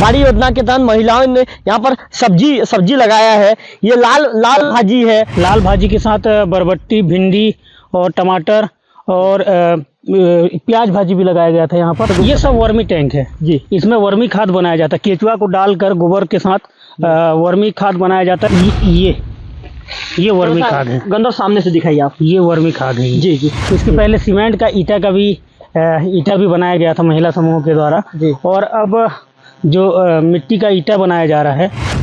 बाड़ी योजना के तहत महिलाओं ने यहाँ पर सब्जी लगाया है। ये लाल भाजी है। लाल भाजी के साथ बरबट्टी, भिंडी और टमाटर और प्याज भाजी भी लगाया गया था यहाँ पर। ये सब वर्मी टैंक है जी। इसमें वर्मी खाद बनाया जाता है, केचुआ को डालकर गोबर के साथ वर्मी खाद बनाया जाता है। ये वर्मी खाद है। गंदा सामने से दिखाइए आप। ये वर्मी खाद है जी जी। इसके पहले सीमेंट का ईटा भी बनाया गया था महिला समूह के द्वारा जी। और अब जो मिट्टी का ईटा बनाया जा रहा है।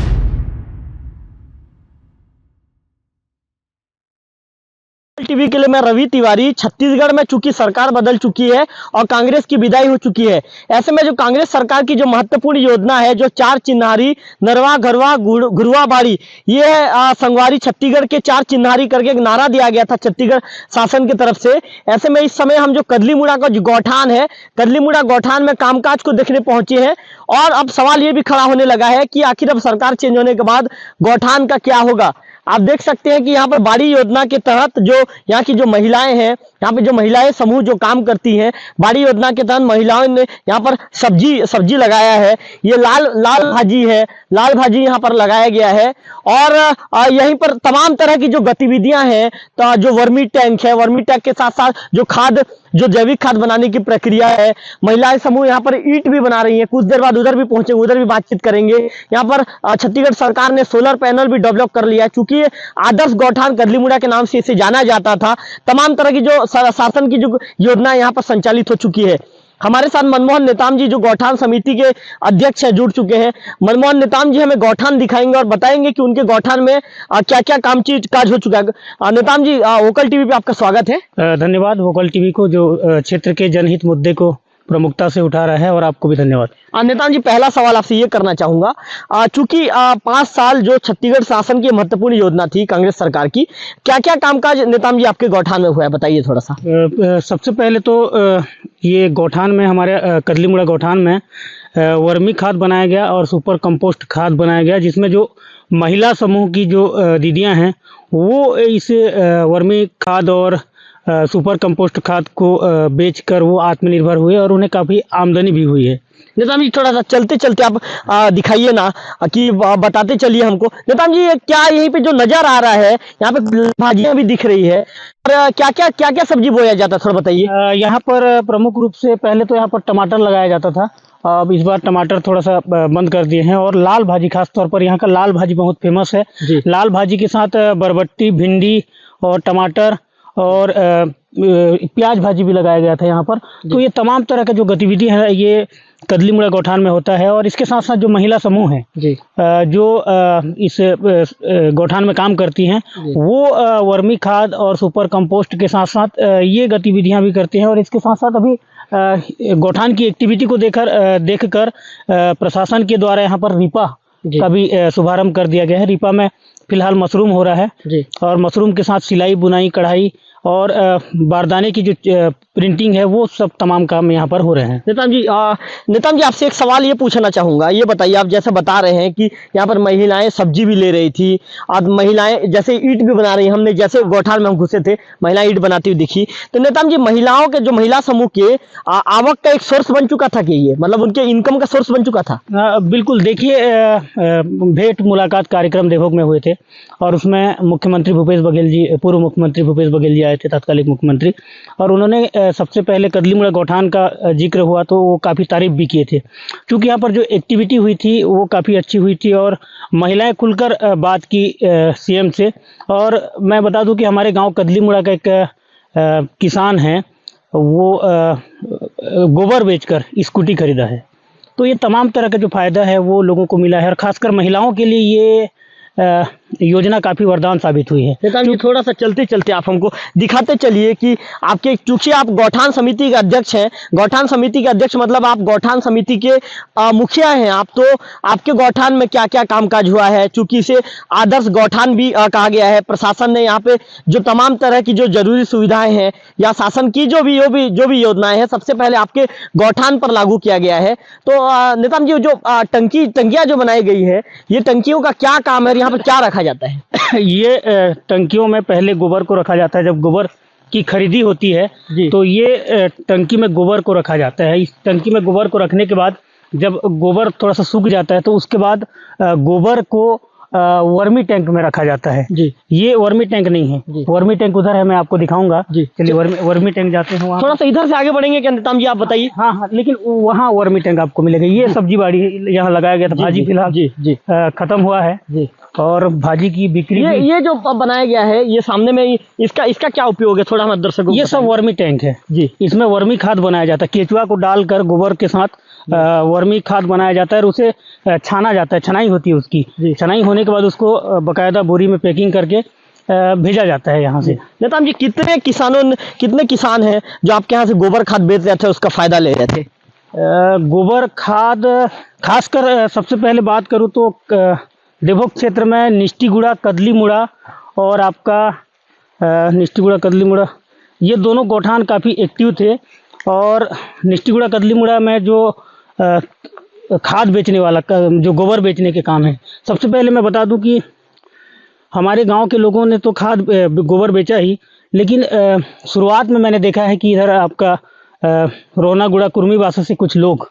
टीवी के लिए मैं रवि तिवारी। छत्तीसगढ़ में चूंकि सरकार बदल चुकी है और कांग्रेस की विदाई हो चुकी है, ऐसे में जो कांग्रेस सरकार की जो महत्वपूर्ण योजना है, जो 4 चिन्हारी नरवा घरवा घुरवा बाड़ी, ये है संगवारी छत्तीसगढ़ के 4 चिन्हारी करके एक नारा दिया गया था छत्तीसगढ़ शासन की तरफ से। ऐसे में इस समय हम जो कदलीमुड़ा का जो गौठान है, कदलीमुड़ा गौठान में कामकाज को देखने पहुंचे हैं और अब सवाल ये भी खड़ा होने लगा है कि आखिर अब सरकार चेंज होने के बाद गौठान का क्या होगा। आप देख सकते हैं कि यहाँ पर बाड़ी योजना के तहत जो यहाँ की जो महिलाएं हैं, यहाँ पे जो महिलाएं समूह जो काम करती हैं, बाड़ी योजना के तहत महिलाओं ने यहाँ पर सब्जी लगाया है। ये लाल भाजी है। लाल भाजी यहाँ पर लगाया गया है और यहीं पर तमाम तरह की जो गतिविधियां हैं, तो जो वर्मी टैंक है, वर्मी टैंक के साथ साथ जो खाद, जो जैविक खाद बनाने की प्रक्रिया है, महिलाएं समूह यहाँ पर ईंट भी बना रही है। कुछ देर बाद उधर भी पहुंचेंगे, उधर भी बातचीत करेंगे। यहाँ पर छत्तीसगढ़ सरकार ने सोलर पैनल भी डेवलप कर लिया है, चूंकि आदर्श गौठान कदलीमुड़ा के नाम से इसे जाना जाता था। तमाम तरह की जो शासन की जो योजना यहाँ पर संचालित हो चुकी है। हमारे साथ मनमोहन नेताम जी जो गौठान समिति के अध्यक्ष हैं जुड़ चुके हैं। मनमोहन नेताम जी हमें गौठान दिखाएंगे और बताएंगे कि उनके गौठान में क्या क्या काज हो चुका है। नेताम जी, वोकल टीवी पे आपका स्वागत है। धन्यवाद वोकल टीवी को जो क्षेत्र के जनहित मुद्दे को प्रमुखता से उठा रहा है, और आपको भी धन्यवाद। नेताम जी, पहला सवाल आपसे ये करना चाहूंगा, चूंकि 5 साल जो छत्तीसगढ़ शासन की महत्वपूर्ण योजना थी कांग्रेस सरकार की, क्या क्या कामकाज नेताम जी आपके गौठान में हुआ है, बताइए थोड़ा सा। सबसे पहले तो ये गौठान में, हमारे कदलीमुड़ा गौठान में वर्मी खाद बनाया गया और सुपर कंपोस्ट खाद बनाया गया, जिसमें जो महिला समूह की जो दीदियां हैं वो इस वर्मी खाद और सुपर कंपोस्ट खाद को बेचकर वो आत्मनिर्भर हुए और उन्हें काफ़ी आमदनी भी हुई है। नेताम जी, थोड़ा सा चलते चलते आप दिखाइए ना, कि बताते चलिए हमको। नेताम जी, क्या यहीं पे जो नजर आ रहा है, यहाँ पे भाजियां भी दिख रही है, और क्या क्या सब्जी बोया जाता है, थोड़ा बताइए। यहाँ पर प्रमुख रूप से पहले तो यहाँ पर टमाटर लगाया जाता था। अब इस बार टमाटर थोड़ा सा बंद कर दिए हैं, और लाल भाजी, खास तौर पर यहाँ का लाल भाजी बहुत फेमस है। लाल भाजी के साथ बरबट्टी, भिंडी और टमाटर और प्याज भाजी भी लगाया गया था यहाँ पर। तो ये तमाम तरह का जो गतिविधि है ये कदलीमुड़ा गौठान में होता है। और इसके साथ साथ जो महिला समूह है जो इस गौठान में काम करती हैं, वो वर्मी खाद और सुपर कंपोस्ट के साथ साथ ये गतिविधियां भी करती हैं। और इसके साथ साथ अभी गौठान की एक्टिविटी को देखकर प्रशासन के द्वारा यहाँ पर रिपा का भी शुभारंभ कर दिया गया है। रिपा में फिलहाल मशरूम हो रहा है और मशरूम के साथ सिलाई, बुनाई, कढ़ाई और बारदाने की जो प्रिंटिंग है, वो सब तमाम काम यहाँ पर हो रहे हैं। नेताम जी, आपसे एक सवाल ये पूछना चाहूँगा। ये बताइए, आप जैसे बता रहे हैं कि यहाँ पर महिलाएं सब्जी भी ले रही थी और महिलाएं जैसे ईंट भी बना रही हैं, हमने जैसे गौठान में हम घुसे थे महिलाएं ईंट बनाती हुई दिखी। तो नेताम जी, महिलाओं के जो महिला समूह के आवक का एक सोर्स बन चुका था कि ये, मतलब उनके इनकम का सोर्स बन चुका था? बिल्कुल। देखिए, भेंट मुलाकात कार्यक्रम देवोग में हुए थे और उसमें मुख्यमंत्री भूपेश बघेल जी, पूर्व मुख्यमंत्री भूपेश बघेल जी आए थे, तत्कालीन मुख्यमंत्री, और उन्होंने सबसे पहले कदलीमुड़ा गौठान का जिक्र हुआ तो वो काफ़ी तारीफ भी किए थे, क्योंकि यहाँ पर जो एक्टिविटी हुई थी वो काफ़ी अच्छी हुई थी और महिलाएं खुलकर बात की सीएम से। और मैं बता दूं कि हमारे गांव कदलीमुड़ा का एक किसान है, वो गोबर बेचकर स्कूटी खरीदा है। तो ये तमाम तरह का जो फ़ायदा है वो लोगों को मिला है, और ख़ासकर महिलाओं के लिए ये योजना काफी वरदान साबित हुई है। नेताम जी, थोड़ा सा चलते चलते आप हमको दिखाते चलिए कि आपके, चूंकि आप गौठान समिति के अध्यक्ष हैं, गौठान समिति के अध्यक्ष मतलब आप गौठान समिति के मुखिया हैं आप, तो आपके गौठान में क्या क्या कामकाज हुआ है? चूंकि इसे आदर्श गौठान भी कहा गया है, प्रशासन ने यहाँ पे जो तमाम तरह की जो जरूरी सुविधाएं हैं या शासन की जो भी योजनाएं हैं, सबसे पहले आपके गौठान पर लागू किया गया है। तो नेताम जी, जो टंकियां जो बनाई गई है, ये टंकियों का क्या काम है, यहाँ पर क्या रखा जाता है? ये टंकियों में पहले गोबर को रखा जाता है। जब गोबर की खरीदी होती है तो ये टंकी में गोबर को रखा जाता है। इस टंकी में गोबर को रखने के बाद जब गोबर थोड़ा सा सूख जाता है तो उसके बाद गोबर को वर्मी टैंक में रखा जाता है जी। ये वर्मी टैंक नहीं है, जी। वर्मी टैंक उधर है, मैं आपको दिखाऊंगा। जी। चलिए वर्मी टैंक जाते हैं वहाँ। थोड़ा सा इधर से आगे बढ़ेंगे क्या नेताम जी, आप बताइए। हाँ हाँ, लेकिन वहाँ वर्मी टैंक आपको मिलेगा। ये सब्जी बाड़ी यहाँ लगाया गया था, भाजी फिलहाल जी जी खत्म हुआ है जी। और भाजी की बिक्री भी। ये जो अब बनाया गया है, ये सामने में इसका क्या उपयोग है, थोड़ा हमारे दर्शकों को ये सब वर्मी टैंक है जी। इसमें वर्मी खाद बनाया जाता है, केचुआ को डालकर गोबर के साथ वर्मी खाद बनाया जाता है और उसे छाना जाता है, छनाई होती है उसकी। छनाई होने के बाद उसको बाकायदा बोरी में पैकिंग करके भेजा जाता है यहाँ से। नेताम जी, कितने किसान हैं जो आपके यहाँ से गोबर खाद बेच रहे थे, उसका फायदा ले रहे थे? गोबर खाद खासकर सबसे पहले बात करूँ तो देवभोग क्षेत्र में निष्ठीगुड़ा, कदलीमुड़ा और आपका निष्ठीगुड़ा, कदलीमुड़ा, ये दोनों गौठान काफ़ी एक्टिव थे। और निष्ठीगुड़ा, कदलीमुड़ा में जो खाद बेचने वाला जो गोबर बेचने के काम है, सबसे पहले मैं बता दूं कि हमारे गांव के लोगों ने तो गोबर बेचा ही, लेकिन शुरुआत में मैंने देखा है कि इधर आपका रोनागुड़ा, कुर्मीबासा से कुछ लोग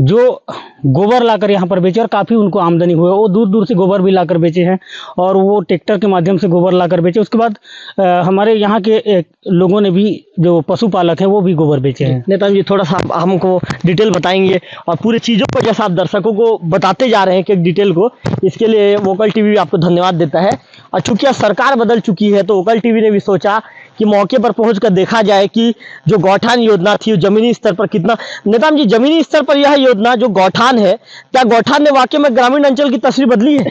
जो गोबर लाकर यहाँ पर बेचे और काफ़ी उनको आमदनी हुई। वो दूर दूर से गोबर भी लाकर बेचे हैं और वो ट्रैक्टर के माध्यम से गोबर लाकर बेचे। उसके बाद हमारे यहाँ के लोगों ने भी, जो पशुपालक हैं, वो भी गोबर बेचे हैं। नेताजी जी, थोड़ा सा हमको डिटेल बताएंगे और पूरे चीज़ों को जैसा आप दर्शकों को बताते जा रहे हैं कि डिटेल को, इसके लिए वोकल टीवी आपको धन्यवाद देता है। और चूंकि सरकार बदल चुकी है तो वोकल टीवी ने भी सोचा कि मौके पर पहुंचकर देखा जाए कि जो गौठान योजना थी जमीनी स्तर पर कितना। नेताजी जी, जमीनी स्तर पर यह योजना जो गौठान है, क्या गौठान ने वाकई में ग्रामीण अंचल की तस्वीर बदली है?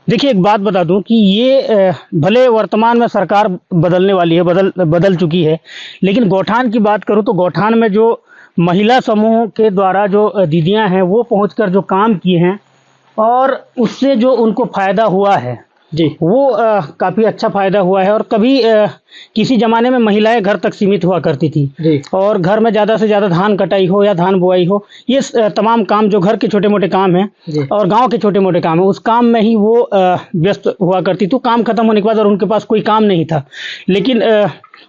देखिए, एक बात बता दूं कि ये भले वर्तमान में सरकार बदलने वाली है, बदल चुकी है, लेकिन गौठान की बात करूं तो गौठान में जो महिला समूह के द्वारा जो दीदियां हैं वो पहुंचकर जो काम किए हैं और उससे जो उनको फायदा हुआ है जी, वो काफ़ी अच्छा फायदा हुआ है। और कभी किसी ज़माने में महिलाएं घर तक सीमित हुआ करती थी जी, और घर में ज़्यादा से ज़्यादा धान कटाई हो या धान बुआई हो, ये तमाम काम जो घर के छोटे मोटे काम हैं और गांव के छोटे मोटे काम हैं, उस काम में ही वो व्यस्त हुआ करती। तो काम खत्म होने के बाद और उनके पास कोई काम नहीं था। लेकिन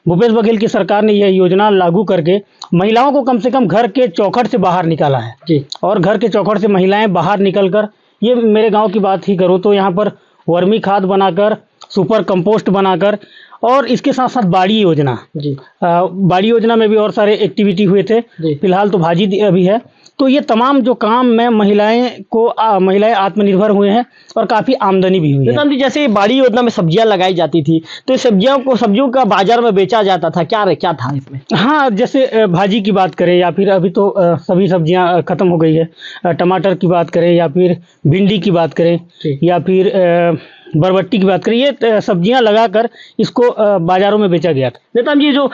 भूपेश बघेल की सरकार ने यह योजना लागू करके महिलाओं को कम से कम घर के चौखट से बाहर निकाला है जी। और घर के चौखट से महिलाएं बाहर निकलकर, ये मेरे गाँव की बात ही करूँ तो यहाँ पर वर्मी खाद बनाकर, सुपर कंपोस्ट बनाकर, और इसके साथ साथ बाड़ी योजना जी, बाड़ी योजना में भी और सारे एक्टिविटी हुए थे। फिलहाल तो भाजी अभी है। तो ये तमाम जो काम में महिलाएं आत्मनिर्भर हुए हैं और काफ़ी आमदनी भी हुई है। जैसे बाड़ी योजना में सब्जियां लगाई जाती थी तो सब्जियों का बाजार में बेचा जाता था, क्या था इसमें? हाँ, जैसे भाजी की बात करें या फिर अभी तो सभी सब्जियां खत्म हो गई है। टमाटर की बात करें या फिर भिंडी की बात करें या फिर बरबट्टी की बात करें, ये सब्जियां लगाकर इसको बाजारों में बेचा गया था। नेताजी जी, जो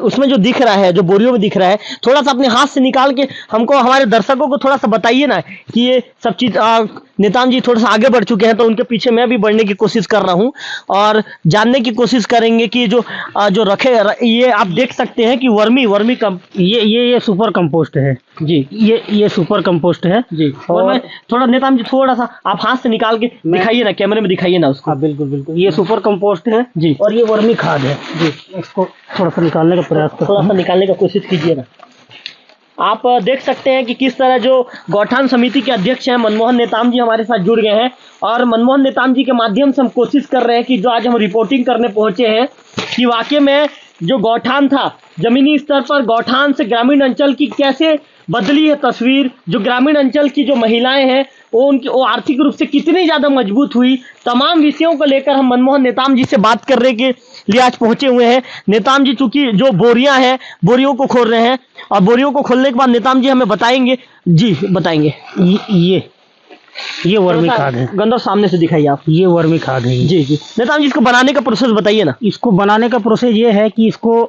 उसमें जो दिख रहा है, जो बोरियों में दिख रहा है, थोड़ा सा अपने हाथ से निकाल के हमको, हमारे दर्शकों को थोड़ा सा बताइए ना कि ये सब चीज। नेताजी जी थोड़ा सा आगे बढ़ चुके हैं तो उनके पीछे मैं भी बढ़ने की कोशिश कर रहा हूं और जानने की कोशिश करेंगे कि जो ये आप देख सकते हैं कि वर्मी ये सुपर कंपोस्ट है जी। ये सुपर कंपोस्ट है जी। और मैं थोड़ा, नेताजी जी थोड़ा सा आप हाथ से निकाल के दिखाइए ना, कैमरे में दिखाइए ना उसको। हाँ, बिल्कुल बिल्कुल, ये सुपर कंपोस्ट है जी। और ये वर्मी खाद है जी। इसको थोड़ा सा निकालने का प्रयास करो, थोड़ा सा निकालने का कोशिश कीजिए ना। आप देख सकते हैं कि किस तरह जो गौठान समिति के अध्यक्ष हैं मनमोहन नेताम जी हमारे साथ जुड़ गए हैं और मनमोहन नेताम जी के माध्यम से हम कोशिश कर रहे हैं कि जो आज हम रिपोर्टिंग करने पहुंचे हैं कि वाकई में जो गौठान था, जमीनी स्तर पर गौठान से ग्रामीण अंचल की कैसे बदली है तस्वीर, जो ग्रामीण अंचल की जो महिलाएं हैं वो आर्थिक रूप से कितनी ज़्यादा मजबूत हुई। तमाम विषयों को लेकर हम मनमोहन नेताम जी से बात करने के लिए आज पहुंचे हुए हैं। नेताम जी चूंकि जो बोरियां हैं, बोरियों को खोल रहे हैं और बोरियों को खोलने के बाद नेताम जी हमें बताएंगे। ये वर्मी खाद है। गंदर सामने से दिखाइए आप। ये वर्मी खाद है जी जी। नेताम जी, इसको बनाने का प्रोसेस बताइए ना। इसको बनाने का प्रोसेस ये है कि इसको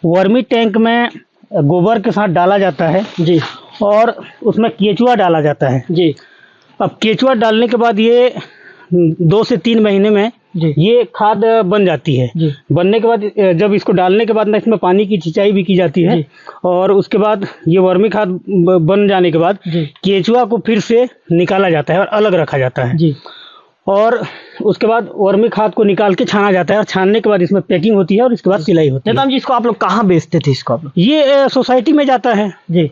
वर्मी टैंक में गोबर के साथ डाला जाता है जी और उसमें केचुआ डाला जाता है जी। अब केचुआ डालने के बाद ये 2 से 3 महीने में ये खाद बन जाती है। बनने के बाद जब इसको डालने के बाद ना इसमें पानी की छिंचाई भी की जाती है और उसके बाद ये वर्मी खाद बन जाने के बाद केचुआ को फिर से निकाला जाता है और अलग रखा जाता है जी। और उसके बाद वर्मी खाद को निकाल के छाना जाता है और छानने के बाद इसमें पैकिंग होती है और इसके बाद सिलाई होती है। नेताम जी, इसको आप लोग कहाँ बेचते थे? इसको आप लोग? ये सोसाइटी में जाता है जी।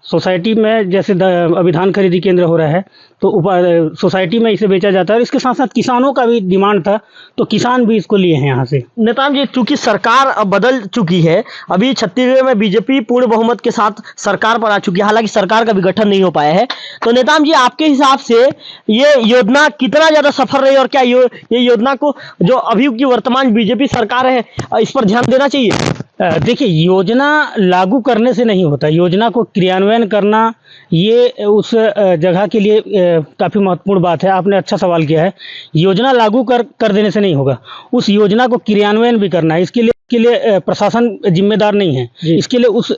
सोसाइटी में जैसे अभी धान खरीदी केंद्र हो रहा है तो सोसाइटी में इसे बेचा जाता है। और इसके साथ साथ किसानों का भी डिमांड था तो किसान भी इसको लिए हैं यहाँ से। नेताम जी, चूंकि सरकार अब बदल चुकी है, अभी छत्तीसगढ़ में बीजेपी पूर्ण बहुमत के साथ सरकार पर आ चुकी है, हालांकि सरकार का भी गठन नहीं हो पाया है, तो नेताम जी आपके हिसाब से ये योजना कितना ज्यादा सफल रही और क्या ये योजना को जो अभी की वर्तमान बीजेपी सरकार है इस पर ध्यान देना चाहिए? देखिए, योजना लागू करने से नहीं होता, योजना को क्रियान्वयन करना ये उस जगह के लिए काफ़ी महत्वपूर्ण बात है। आपने अच्छा सवाल किया है। योजना लागू कर देने से नहीं होगा, उस योजना को क्रियान्वयन भी करना है। इसके लिए प्रशासन जिम्मेदार नहीं है, इसके लिए उस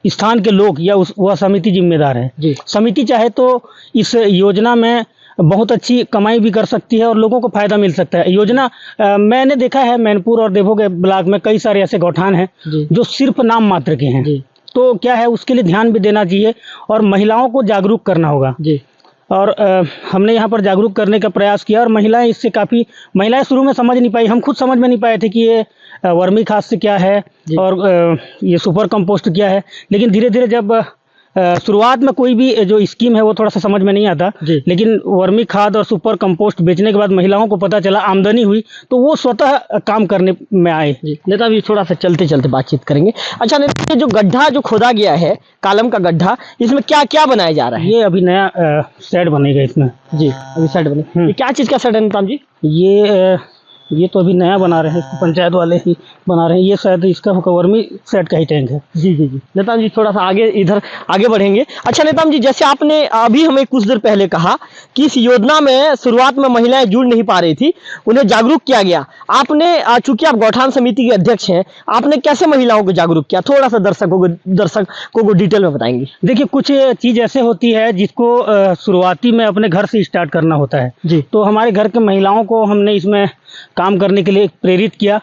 स्थान के लोग या वह समिति जिम्मेदार है। समिति चाहे तो इस योजना में बहुत अच्छी कमाई भी कर सकती है और लोगों को फायदा मिल सकता है। योजना मैंने देखा है मैनपुर और देवो के ब्लॉक में कई सारे ऐसे गौठान हैं जो सिर्फ नाम मात्र के हैं। तो क्या है, उसके लिए ध्यान भी देना चाहिए और महिलाओं को जागरूक करना होगा। और हमने यहाँ पर जागरूक करने का प्रयास किया और महिलाएं शुरू में समझ नहीं पाई, हम खुद समझ में नहीं पाए थे कि ये वर्मी खाद से क्या है और ये सुपर कंपोस्ट क्या है। लेकिन धीरे धीरे जब शुरुआत में कोई भी जो स्कीम है वो थोड़ा सा समझ में नहीं आता, लेकिन वर्मी खाद और सुपर कंपोस्ट बेचने के बाद महिलाओं को पता चला, आमदनी हुई, तो वो स्वतः काम करने में आए। नेता अभी थोड़ा सा चलते चलते बातचीत करेंगे। अच्छा नेता, ये जो गड्ढा जो खोदा गया है, कालम का गड्ढा, इसमें क्या क्या बनाया जा रहा है? ये अभी नया शेड बनेगा इसमें। जी, अभी शेड बने। ये क्या चीज़ का शेड है नेता जी? ये तो अभी नया बना रहे हैं, इसको पंचायत वाले ही बना रहे हैं। ये शायद इसका वर्मी सेट का ही टैंक है। जी। नेताम जी थोड़ा सा आगे बढ़ेंगे। अच्छा नेताम जी, जैसे आपने अभी हमें कुछ देर पहले कहा कि इस योजना में शुरुआत में महिलाएं जुड़ नहीं पा रही थी, उन्हें जागरूक किया गया। आपने, चूंकि आप गौठान समिति के अध्यक्ष हैं, आपने कैसे महिलाओं को जागरूक किया? थोड़ा सा दर्शकों को डिटेल में बताएंगे। देखिए, कुछ चीज़ ऐसे होती है जिसको शुरुआती में अपने घर से स्टार्ट करना होता है। तो हमारे घर के महिलाओं को हमने इसमें काम करने के लिए प्रेरित किया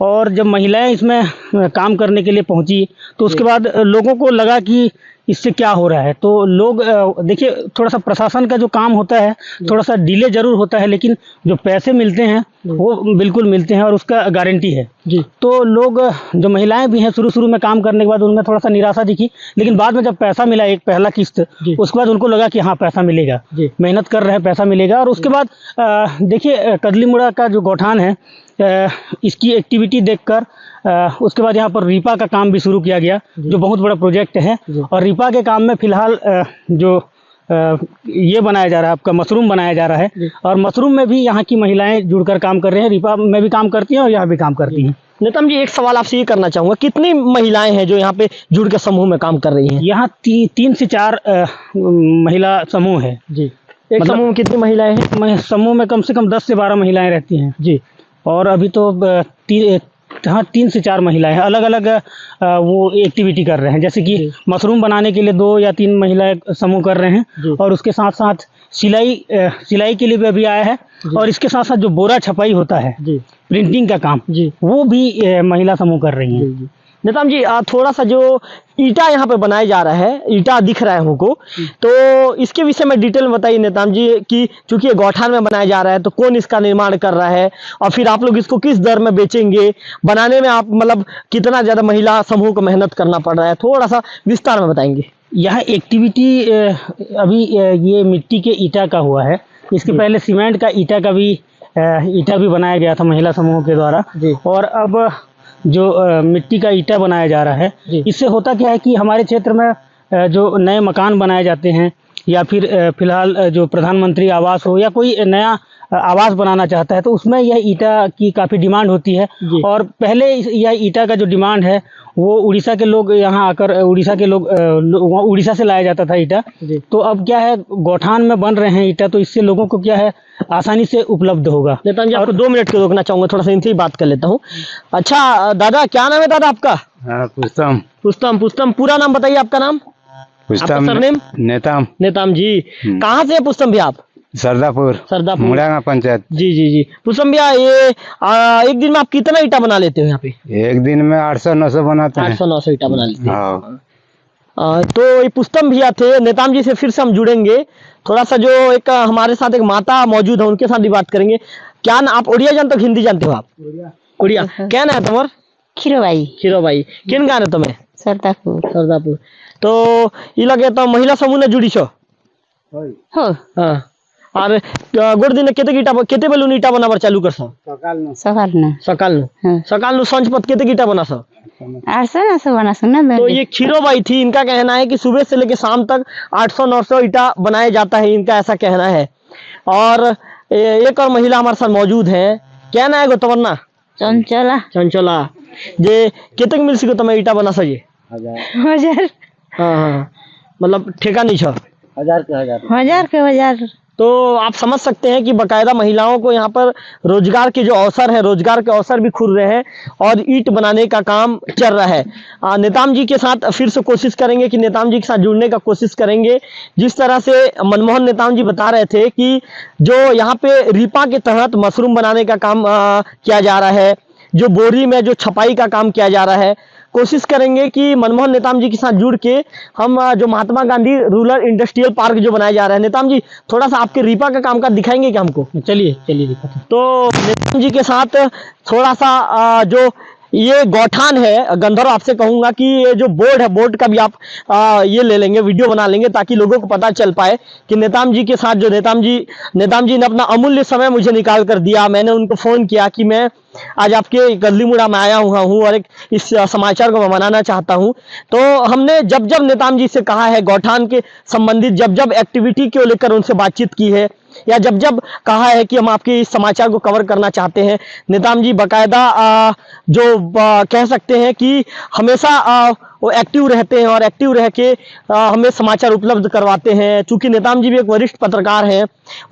और जब महिलाएं इसमें काम करने के लिए पहुंची तो उसके बाद लोगों को लगा कि इससे क्या हो रहा है। तो लोग, देखिए, थोड़ा सा प्रशासन का जो काम होता है थोड़ा सा डिले जरूर होता है, लेकिन जो पैसे मिलते हैं वो बिल्कुल मिलते हैं और उसका गारंटी है। तो लोग, जो महिलाएं भी हैं, शुरू में काम करने के बाद उनमें थोड़ा सा निराशा दिखी, लेकिन बाद में जब पैसा मिला, एक पहला किस्त, उसके बाद उनको लगा कि हाँ पैसा मिलेगा, मेहनत कर रहे हैं, पैसा मिलेगा। और उसके बाद देखिए, कदलीमुड़ा का जो गौठान है, इसकी एक्टिविटी देखकर उसके बाद यहाँ पर रीपा का काम भी शुरू किया गया, जो बहुत बड़ा प्रोजेक्ट है। और रीपा के काम में फिलहाल जो ये बनाया जा रहा है, आपका मशरूम बनाया जा रहा है, और मशरूम में भी यहाँ की महिलाएं जुड़कर काम कर रहे हैं। रीपा में भी काम करती हैं और यहाँ भी काम करती हैं। नेताम जी, एक सवाल आपसे ये करना चाहूँगा, कितनी महिलाएं हैं जो यहाँ पे जुड़ के समूह में काम कर रही हैं? यहाँ 3 से 4 महिला समूह है। एक समूह में कितनी महिलाएं हैं? समूह में कम से कम 10 से 12 महिलाएं रहती हैं। और अभी तो 3 से 4 महिलाएं हैं, अलग अलग वो एक्टिविटी कर रहे हैं। जैसे कि मशरूम बनाने के लिए 2 या 3 महिलाएं समूह कर रहे हैं, और उसके साथ साथ सिलाई के लिए भी अभी आया है, और इसके साथ साथ जो बोरा छपाई होता है, प्रिंटिंग का काम, वो भी महिला समूह कर रही हैं। नेताम जी, थोड़ा सा जो ईटा यहाँ पे बनाया जा रहा है, ईटा दिख रहा है हमको, तो इसके विषय में डिटेल में बताइए नेताम जी कि चूंकि ये गौठान में बनाया जा रहा है तो कौन इसका निर्माण कर रहा है और फिर आप लोग इसको किस दर में बेचेंगे? बनाने में आप मतलब कितना ज़्यादा महिला समूह को मेहनत करना पड़ रहा है, थोड़ा सा विस्तार में बताएंगे। यह एक्टिविटी अभी ये मिट्टी के ईटा का हुआ है। इसके पहले सीमेंट का ईटा भी बनाया गया था महिला समूह के द्वारा, और अब जो मिट्टी का ईटा बनाया जा रहा है, इससे होता क्या है कि हमारे क्षेत्र में जो नए मकान बनाए जाते हैं, या फिर फिलहाल जो प्रधानमंत्री आवास हो या कोई नया आवास बनाना चाहता है, तो उसमें यह ईटा की काफ़ी डिमांड होती है। और पहले यह ईटा का जो डिमांड है वो उड़ीसा के लोग यहाँ आकर, उड़ीसा से लाया जाता था ईटा। तो अब क्या है, गौठान में बन रहे हैं ईटा, तो इससे लोगों को क्या है, आसानी से उपलब्ध होगा। नेता जी, आपको 2 मिनट के रोकना चाहूँगा, थोड़ा सा इनसे ही बात कर लेता हूँ। अच्छा दादा, क्या नाम है दादा आपका? पुस्तम। पूरा नाम बताइए, आपका नाम? सरनेम? नेताम जी। कहाँ से है पुस्तम भैया आप? सरदापुर मुड़ागा पंचायत। जी। पुस्तम भैया, ये एक दिन में आप कितना ईटा बना लेते हो यहाँ पे? एक दिन में 800-900 बनाते हैं। 800-900 ईटा बना लेते हैं। तो ये पुस्तम भैया थे। नेताम जी से फिर से हम जुड़ेंगे। थोड़ा सा जो एक हमारे साथ एक माता मौजूद है, उनके साथ भी बात करेंगे। क्या ना, आप उड़िया जानते हो, हिंदी जानते हो आप? उड़िया। क्या ना है तुम्हार? खीरोबाई। किन गाने तुम्हें? सरदापुर। तो ये लगे तो महिला समूह ने जुड़ी छो हो हाँ और गोड़ दिन केते बेलू ईटा बनावर चालू कर सकाल ना सकाल हाँ। सकाल संज पत केते ईटा बना 800-900 बना सुना तो ये खीरो बाई थी, इनका कहना है कि सुबह से लेकर शाम तक 800-900 ईटा बनाया जाता है, इनका ऐसा कहना है। और एक और महिला हमारे साथ मौजूद है, क्या ना है गो तमन्ना चंचला चंचला जे केतक मिल सको तमें ईटा बना सके 1000 हाँ हाँ मतलब ठेका नहीं छो 1000 तो आप समझ सकते हैं कि बकायदा महिलाओं को यहाँ पर रोजगार के जो अवसर है, रोजगार के अवसर भी खुल रहे हैं और ईंट बनाने का काम चल रहा है। नेताम जी के साथ फिर से कोशिश करेंगे कि नेताम जी के साथ जुड़ने का कोशिश करेंगे। जिस तरह से मनमोहन नेताम जी बता रहे थे कि जो यहाँ पे रीपा के तहत मशरूम बनाने का काम किया जा रहा है, जो बोरी में जो छपाई का काम किया जा रहा है, कोशिश करेंगे कि मनमोहन नेताम जी के साथ जुड़ के हम जो Mahatma Gandhi rural industrial park जो बनाया जा रहा है, नेताम जी थोड़ा सा आपके रीपा का काम का दिखाएंगे क्या हमको? चलिए दिखाते हैं। तो नेताम जी के साथ थोड़ा सा जो ये गौठान है गंधर्व, आपसे कहूंगा कि ये जो बोर्ड है, बोर्ड का भी आप ये ले लेंगे, वीडियो बना लेंगे ताकि लोगों को पता चल पाए कि नेताम जी के साथ जो नेताम जी ने अपना अमूल्य समय मुझे निकाल कर दिया। मैंने उनको फोन किया कि मैं आज आपके गली मुड़ा में आया हुआ हूँ और एक इस समाचार को मैं मनाना चाहता हूँ। तो हमने जब नेताम जी से कहा है, गौठान के संबंधित जब एक्टिविटी को लेकर उनसे बातचीत की है, या जब कहा है कि हम आपके इस समाचार को कवर करना चाहते हैं, नेताम जी बाकायदा कह सकते हैं कि हमेशा वो एक्टिव रहते हैं और एक्टिव रह के हमें समाचार उपलब्ध करवाते हैं। चूंकि नेताम जी भी एक वरिष्ठ पत्रकार हैं,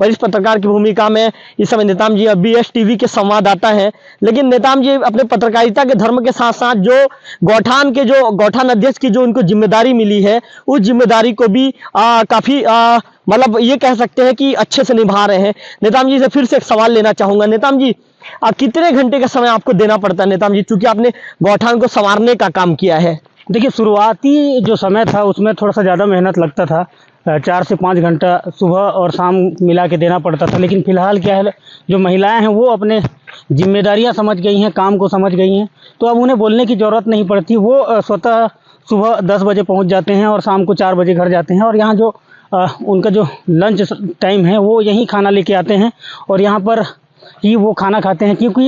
वरिष्ठ पत्रकार की भूमिका में इस समय नेताम जी BS TV के संवाददाता हैं, लेकिन नेताम जी अपने पत्रकारिता के धर्म के साथ साथ जो गौठान अध्यक्ष की जो उनको जिम्मेदारी मिली है, उस जिम्मेदारी को भी काफी मतलब ये कह सकते हैं कि अच्छे से निभा रहे हैं। नेताम जी से फिर से एक सवाल लेना चाहूंगा, नेताम जी कितने घंटे का समय आपको देना पड़ता है नेताम जी, चूंकि आपने गौठान को संवारने का काम किया है? देखिए, शुरुआती जो समय था उसमें थोड़ा सा ज़्यादा मेहनत लगता था, 4 से 5 घंटा सुबह और शाम मिला के देना पड़ता था। लेकिन फिलहाल क्या है, जो महिलाएं हैं वो अपने जिम्मेदारियां समझ गई हैं, काम को समझ गई हैं, तो अब उन्हें बोलने की ज़रूरत नहीं पड़ती। वो स्वतः सुबह 10 बजे पहुंच जाते हैं और शाम को 4 बजे घर जाते हैं। और यहाँ जो उनका जो लंच टाइम है वो यहीं खाना लेके आते हैं और यहाँ पर ही वो खाना खाते हैं। क्योंकि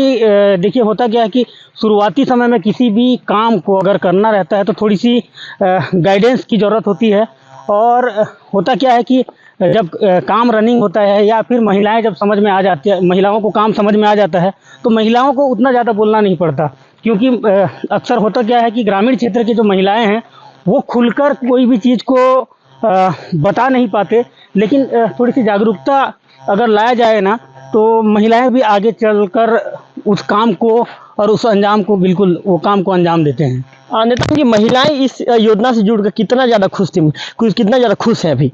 देखिए, होता क्या है कि शुरुआती समय में किसी भी काम को अगर करना रहता है तो थोड़ी सी गाइडेंस की ज़रूरत होती है। और होता क्या है कि जब काम रनिंग होता है या फिर महिलाएं जब समझ में आ जाती है, महिलाओं को काम समझ में आ जाता है, तो महिलाओं को उतना ज़्यादा बोलना नहीं पड़ता। क्योंकि अक्सर होता क्या है कि ग्रामीण क्षेत्र की जो महिलाएं हैं वो खुलकर कोई भी चीज़ को बता नहीं पाते। लेकिन थोड़ी सी जागरूकता अगर लाया जाए ना, तो महिलाएं भी आगे चलकर उस काम को और उस अंजाम को, बिल्कुल वो काम को अंजाम देते हैं। नेताम जी, महिलाएं इस योजना से जुड़कर कितना ज़्यादा खुश थी, कितना ज़्यादा खुश है अभी?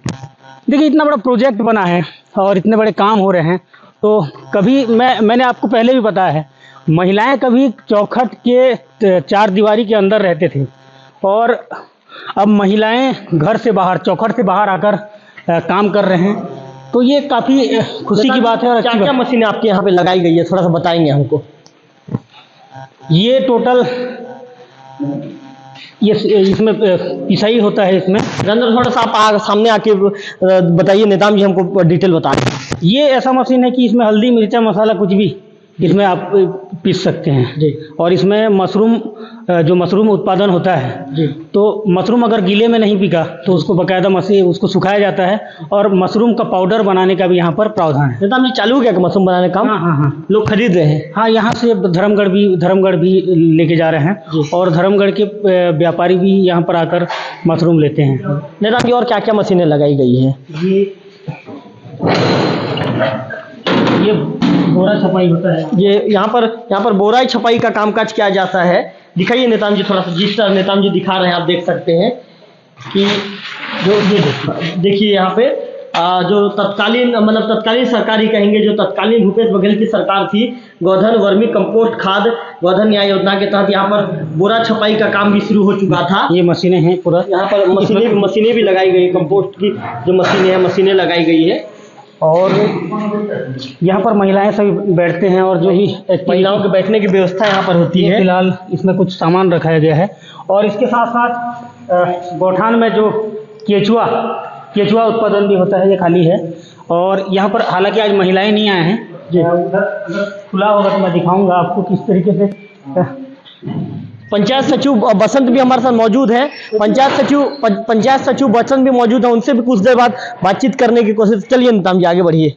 देखिए, इतना बड़ा प्रोजेक्ट बना है और इतने बड़े काम हो रहे हैं, तो कभी मैंने आपको पहले भी बताया है, महिलाएं कभी चौखट के 4 दीवारी के अंदर रहते थे और अब महिलाएं घर से बाहर, चौखट से बाहर आकर काम कर रहे हैं। तो ये काफ़ी खुशी की बात है। और क्या मशीनें आपके यहाँ पे लगाई गई है, थोड़ा सा बताएंगे हमको? ये टोटल इसमें पिसाई होता है। इसमें थोड़ा सा आप सामने आके बताइए, नेताम जी हमको डिटेल बता दें। ये ऐसा मशीन है कि इसमें हल्दी, मिर्चा, मसाला कुछ भी इसमें आप पीस सकते हैं जी। और इसमें मशरूम, जो मशरूम उत्पादन होता है जी, तो मशरूम अगर गीले में नहीं बिका तो उसको बाकायदा मशीन, उसको सुखाया जाता है और मशरूम का पाउडर बनाने का भी यहाँ पर प्रावधान है। नेताम जी, चालू क्या मशरूम बनाने का काम? हाँ, लोग खरीद रहे हैं। हाँ, यहाँ से धर्मगढ़ भी लेके जा रहे हैं और धर्मगढ़ के व्यापारी भी यहाँ पर आकर मशरूम लेते हैं। नेताम जी, और क्या क्या मशीनें लगाई गई है? ये बोरा छपाई होता है। ये यहाँ पर बोराई छपाई का कामकाज किया जाता है। दिखाइए नेताम जी, थोड़ा सा जिस तरह नेताम जी दिखा रहे हैं, आप देख सकते हैं कि जो ये देखिए यहाँ पे जो तत्कालीन सरकारी कहेंगे, जो तत्कालीन भूपेश बघेल की सरकार थी, गोधन वर्मी कंपोस्ट खाद गोधन न्याय योजना के तहत यहाँ पर बोरा छपाई का काम भी शुरू हो चुका था। ये मशीनें हैं पूरा, यहाँ पर मशीनें भी लगाई गई, कंपोस्ट की जो मशीनें लगाई गई है। और यहाँ पर महिलाएं सभी बैठते हैं और जो भी महिलाओं के बैठने की व्यवस्था यहाँ पर होती है। फिलहाल इसमें कुछ सामान रखाया गया है और इसके साथ साथ गौठान में जो केचुआ उत्पादन भी होता है, ये खाली है। और यहाँ पर हालांकि आज महिलाएं नहीं आए हैं जी। उधर खुला होगा तो मैं दिखाऊंगा आपको किस तरीके से। पंचायत सचिव बसंत भी हमारे साथ मौजूद हैं। पंचायत सचिव बसंत भी मौजूद हैं, उनसे भी कुछ देर बाद बातचीत करने की कोशिश। चलिए नेताम जी आगे बढ़िए।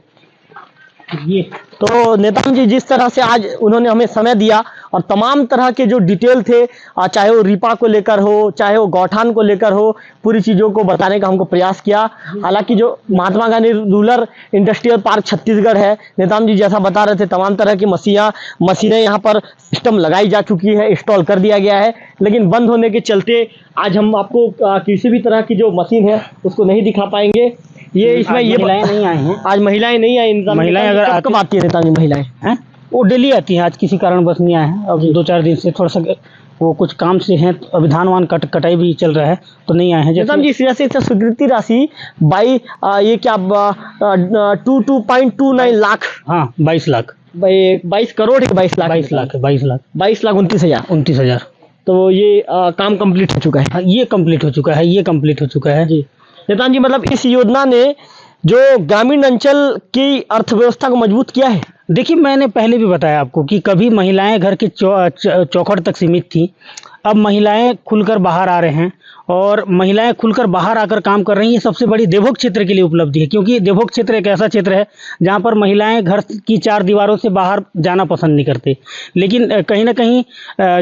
ये तो नेताम जी, जिस तरह से आज उन्होंने हमें समय दिया और तमाम तरह के जो डिटेल थे, चाहे वो रिपा को लेकर हो, चाहे वो गौठान को लेकर हो, पूरी चीज़ों को बताने का हमको प्रयास किया। हालांकि जो Mahatma Gandhi rural industrial park Chhattisgarh है, नेताम जी जैसा बता रहे थे, तमाम तरह की मशीनें यहाँ पर सिस्टम लगाई जा चुकी है, इंस्टॉल कर दिया गया है, लेकिन बंद होने के चलते आज हम आपको किसी भी तरह की जो मशीन है उसको नहीं दिखा पाएंगे। ये इसमें ये महिलाएं नहीं आई हैं। आज महिलाएं नहीं आई। महिलाएं अगर कब आती है नेताम जी महिलाएं? हैं, वो डेली आती हैं। आज किसी कारणवश नहीं आए हैं। अब 2-4 दिन से थोड़ा सा वो कुछ काम से हैं, तो अभी धान वान कटाई भी चल रहा है तो नहीं आए हैं। नेताम जी, इस वजह से स्वीकृति राशि ये क्या 2.29 लाख, हाँ 22 लाख, 22 करोड़ है, 22 लाख 29,000। तो ये काम कंप्लीट हो चुका है। हाँ, ये कंप्लीट हो चुका है जी। नेताम जी, मतलब इस योजना ने जो ग्रामीण अंचल की अर्थव्यवस्था को मजबूत किया है। देखिए, मैंने पहले भी बताया आपको कि कभी महिलाएं घर के चौखट तक सीमित थी। अब महिलाएं खुलकर बाहर आ रहे हैं और महिलाएं खुलकर बाहर आकर काम कर रही हैं। सबसे बड़ी देवभोग क्षेत्र के लिए उपलब्धि है, क्योंकि देवभोग क्षेत्र एक ऐसा क्षेत्र है जहां पर महिलाएं घर की 4 दीवारों से बाहर जाना पसंद नहीं करते। लेकिन कहीं ना कहीं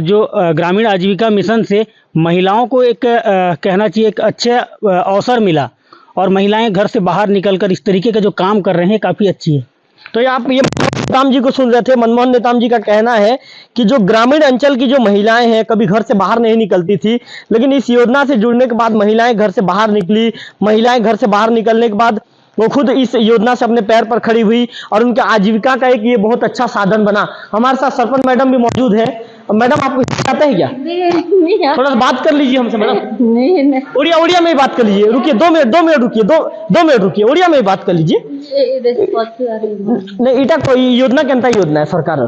जो ग्रामीण आजीविका मिशन से महिलाओं को एक कहना चाहिए एक अच्छा अवसर मिला और महिलाएं घर से बाहर निकलकर इस तरीके का जो काम कर रहे हैं काफ़ी अच्छी है। तो ये आप ये नेताम जी को सुन रहे थे। मनमोहन नेताम जी का कहना है कि जो ग्रामीण अंचल की जो महिलाएं हैं, कभी घर से बाहर नहीं निकलती थी, लेकिन इस योजना से जुड़ने के बाद महिलाएं घर से बाहर निकली। महिलाएं घर से बाहर निकलने के बाद वो खुद इस योजना से अपने पैर पर खड़ी हुई और उनके आजीविका का एक ये बहुत अच्छा साधन बना। हमारे साथ सरपंच मैडम भी मौजूद है। मैडम, आपको आता है क्या? थोड़ा सा बात कर लीजिए हमसे मैडम। उड़िया में ही बात कर लीजिए। रुकिए 2 मिनट रुकिए, 2 मिनट रुकिए, उड़िया में ही बात कर लीजिए। नहीं, इटा कोई योजना के अंतर योजना है सरकार।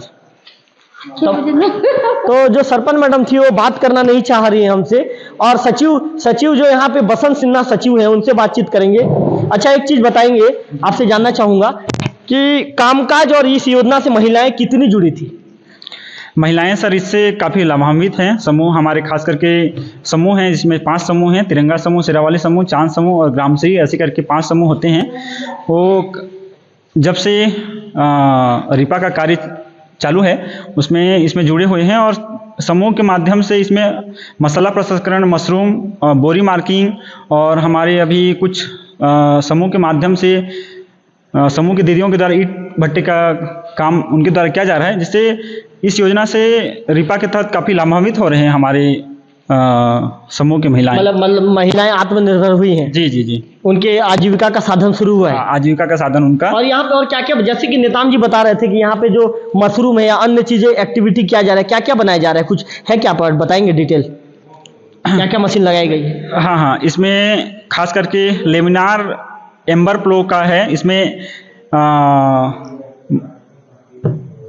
तो जो सरपंच मैडम थी वो बात करना नहीं चाह रही है हमसे, और सचिव जो यहाँ पे बसंत सिन्हा सचिव हैं, उनसे बातचीत करेंगे। अच्छा, एक चीज बताएंगे, आपसे जानना चाहूंगा कि कामकाज और इस योजना से महिलाएं कितनी जुड़ी थी? महिलाएं सर इससे काफ़ी लाभान्वित हैं। समूह हमारे खास करके समूह हैं, जिसमें 5 समूह हैं। तिरंगा समूह, शेरावाली समूह, चांद समूह और ग्रामश्री, ऐसे करके 5 समूह होते हैं। वो जब से रिपा का कार्य चालू है इसमें जुड़े हुए हैं और समूह के माध्यम से इसमें मसाला प्रसंस्करण, मशरूम, बोरी मार्किंग और हमारे अभी कुछ समूह के माध्यम से समूह की दीदियों के द्वारा ईंट भट्टे का काम उनके द्वारा किया जा रहा है, जिससे इस योजना से रिपा के तहत काफ़ी लाभान्वित हो रहे हैं हमारे समूह की महिलाएं। मतलब महिलाएं आत्मनिर्भर हुई हैं। जी जी जी, उनके आजीविका का साधन शुरू हुआ है। आजीविका का साधन उनका। और यहाँ पे और क्या क्या, जैसे कि नेताम जी बता रहे थे कि यहाँ पे जो मशरूम है या अन्य चीजें एक्टिविटी किया जा रहा है, क्या क्या बनाया जा रहा है, कुछ है क्या पर बताएंगे डिटेल? क्या क्या मशीन लगाई गई है? हाँ, इसमें खास करके लेमिनार एम्बर प्लो का है। इसमें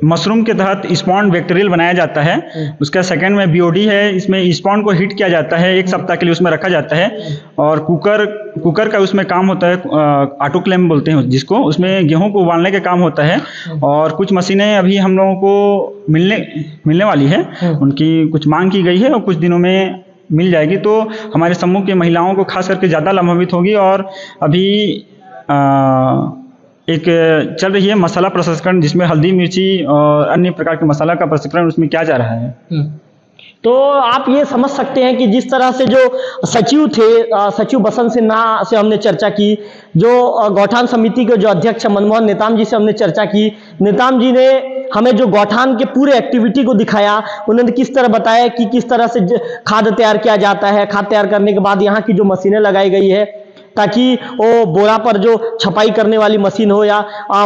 मशरूम के तहत स्पॉन बैक्टीरियल बनाया जाता है। उसका सेकंड में बीओडी है। इसमें स्पॉन को हीट किया जाता है, 1 सप्ताह के लिए उसमें रखा जाता है। और कुकर का उसमें काम होता है, ऑटोक्लेव बोलते हैं जिसको, उसमें गेहूं को उबालने का काम होता है। और कुछ मशीनें अभी हम लोगों को मिलने वाली है, उनकी कुछ मांग की गई है और कुछ दिनों में मिल जाएगी। तो हमारे समूह की महिलाओं को खास करके ज़्यादा लाभान्वित होगी। और अभी एक चल रही है मसाला प्रसंस्करण, जिसमें हल्दी, मिर्ची और अन्य प्रकार के मसाला का प्रसंस्करण उसमें किया जा रहा है। तो आप ये समझ सकते हैं कि जिस तरह से जो सचिव थे, सचिव बसंत सिन्हा से हमने चर्चा की, जो गौठान समिति के जो अध्यक्ष मनमोहन नेताम जी से हमने चर्चा की। नेताम जी ने हमें जो गौठान के पूरे एक्टिविटी को दिखाया, उन्होंने किस तरह बताया कि किस तरह से खाद तैयार किया जाता है। खाद तैयार करने के बाद यहाँ की जो मशीनें लगाई गई है, ताकि वो बोरा पर जो छपाई करने वाली मशीन हो या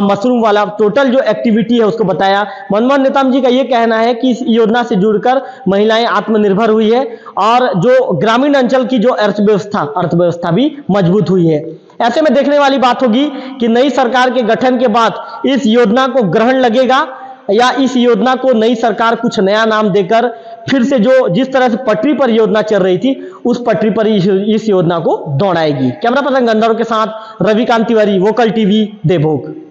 मशरूम वाला, टोटल जो एक्टिविटी है उसको बताया। मनमोहन नेताम जी का ये कहना है कि इस योजना से जुड़कर महिलाएं आत्मनिर्भर हुई है और जो ग्रामीण अंचल की जो अर्थव्यवस्था भी मजबूत हुई है। ऐसे में देखने वाली बात होगी कि नई सरकार के गठन के बाद इस योजना को ग्रहण लगेगा या इस योजना को नई सरकार कुछ नया नाम देकर फिर से जो जिस तरह से पटरी पर योजना चल रही थी उस पटरी पर इस योजना को दौड़ाएगी। कैमरा पर्सन गंधर्व के साथ रविकांत तिवारी, वोकल टीवी, देवभोग।